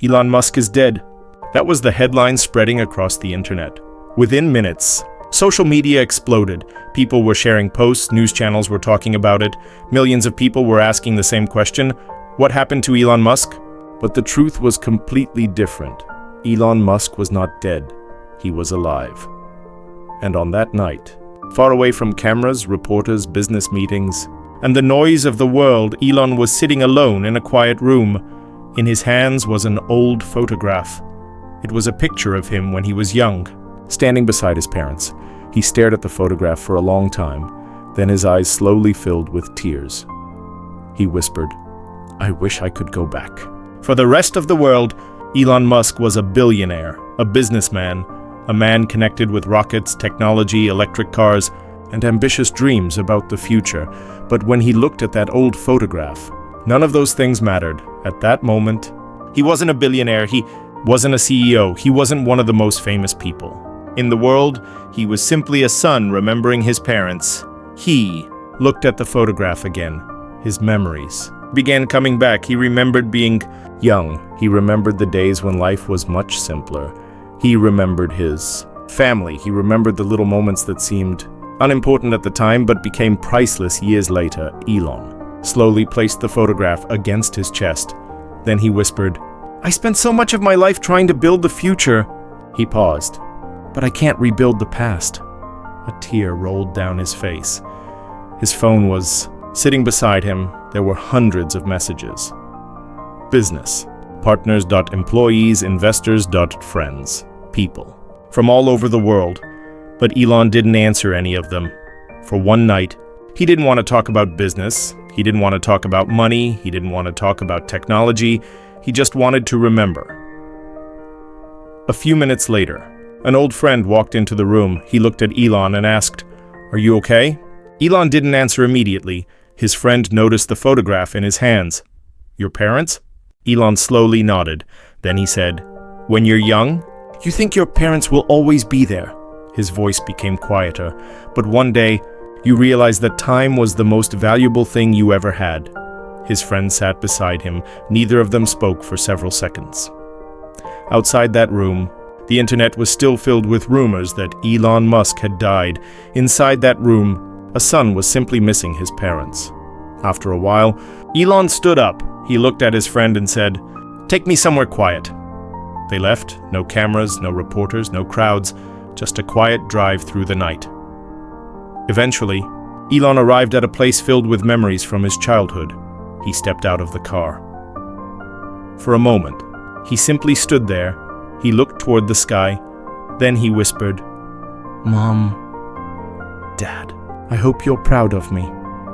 Elon Musk is dead. That was the headline spreading across the internet. Within minutes, social media exploded. People were sharing posts, news channels were talking about it. Millions of people were asking the same question: what happened to Elon Musk? But the truth was completely different. Elon Musk was not dead. He was alive. And on that night, far away from cameras, reporters, business meetings, and the noise of the world, Elon was sitting alone in a quiet room. In his hands was an old photograph. It was a picture of him when he was young. Standing beside his parents, he stared at the photograph for a long time. Then his eyes slowly filled with tears. He whispered, "I wish I could go back." For the rest of the world, Elon Musk was a billionaire, a businessman, a man connected with rockets, technology, electric cars, and ambitious dreams about the future. But when he looked at that old photograph, none of those things mattered. At that moment, he wasn't a billionaire, he wasn't a CEO, he wasn't one of the most famous people. In the world, he was simply a son remembering his parents. He looked at the photograph again. His memories began coming back. He remembered being young. He remembered the days when life was much simpler. He remembered his family. He remembered the little moments that seemed unimportant at the time but became priceless years later. Elon slowly placed the photograph against his chest. Then he whispered, "I spent so much of my life trying to build the future." He paused. "But I can't rebuild the past." A tear rolled down his face. His phone was sitting beside him. There were hundreds of messages. Business, partners.employees, investors.friends, people from all over the world. But Elon didn't answer any of them. For one night, he didn't want to talk about business. He didn't want to talk about money. He didn't want to talk about technology. He just wanted to remember. A few minutes later, an old friend walked into the room. He looked at Elon and asked, "Are you okay?" Elon didn't answer immediately. His friend noticed the photograph in his hands. "Your parents?" Elon slowly nodded. Then he said, "When you're young, you think your parents will always be there." His voice became quieter. "But one day, you realize that time was the most valuable thing you ever had." His friend sat beside him. Neither of them spoke for several seconds. Outside that room, the internet was still filled with rumors that Elon Musk had died. Inside that room, a son was simply missing his parents. After a while, Elon stood up. He looked at his friend and said, "Take me somewhere quiet." They left. No cameras, no reporters, no crowds, just a quiet drive through the night. Eventually, Elon arrived at a place filled with memories from his childhood. He stepped out of the car. For a moment, he simply stood there. He looked toward the sky. Then he whispered, "Mom, Dad, I hope you're proud of me."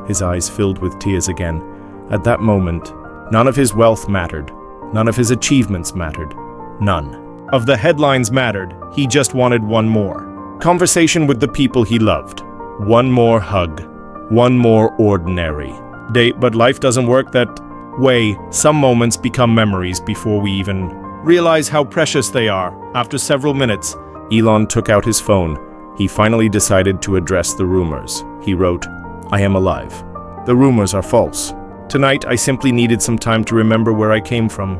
His eyes filled with tears again. At that moment, none of his wealth mattered. None of his achievements mattered. None of the headlines mattered. He just wanted one more conversation with the people he loved. One more hug. One more ordinary day. But life doesn't work that way. Some moments become memories before we even realize how precious they are. After several minutes, Elon took out his phone. He finally decided to address the rumors. He wrote, "I am alive. The rumors are false. Tonight, I simply needed some time to remember where I came from."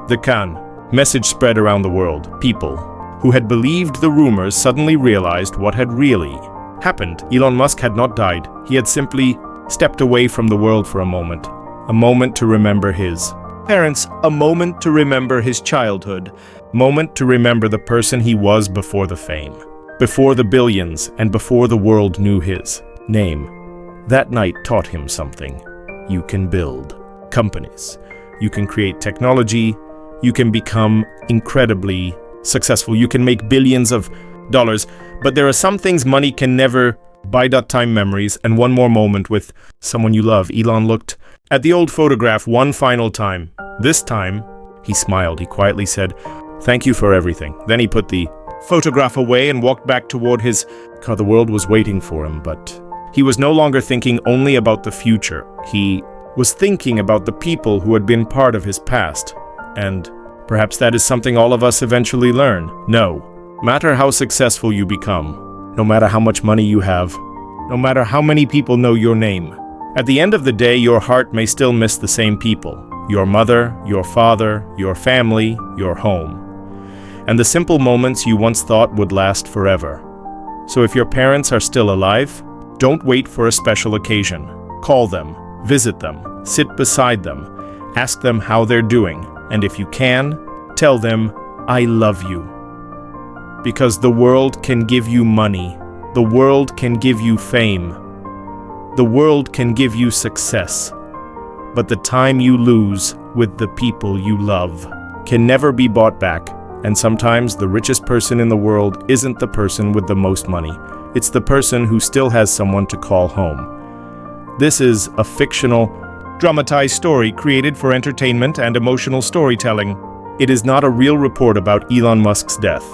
The Khan message spread around the world. People who had believed the rumors suddenly realized what had really happened. Elon Musk had not died. He had simply stepped away from the world for a moment to remember his parents, a moment to remember his childhood, moment to remember the person he was before the fame, before the billions, and before the world knew his name. That night taught him something. You can build companies. You can create technology. You can become incredibly successful. You can make billions of dollars. But there are some things money can never buy. Time, memories, and one more moment with someone you love. Elon looked at the old photograph one final time. This time, he smiled. He quietly said, "Thank you for everything." Then he put the photograph away and walked back toward his car. The world was waiting for him, but he was no longer thinking only about the future. He was thinking about the people who had been part of his past. And perhaps that is something all of us eventually learn. No matter how successful you become, no matter how much money you have, no matter how many people know your name, at the end of the day, your heart may still miss the same people. your mother, your father, your family, your home. And the simple moments you once thought would last forever. So if your parents are still alive, don't wait for a special occasion. Call them, visit them, sit beside them, ask them how they're doing, and if you can, tell them, I love you. Because the world can give you money, the world can give you fame, the world can give you success, but the time you lose with the people you love can never be bought back. And sometimes the richest person in the world isn't the person with the most money. It's the person who still has someone to call home. This is a fictional, dramatized story created for entertainment and emotional storytelling. It is not a real report about Elon Musk's death.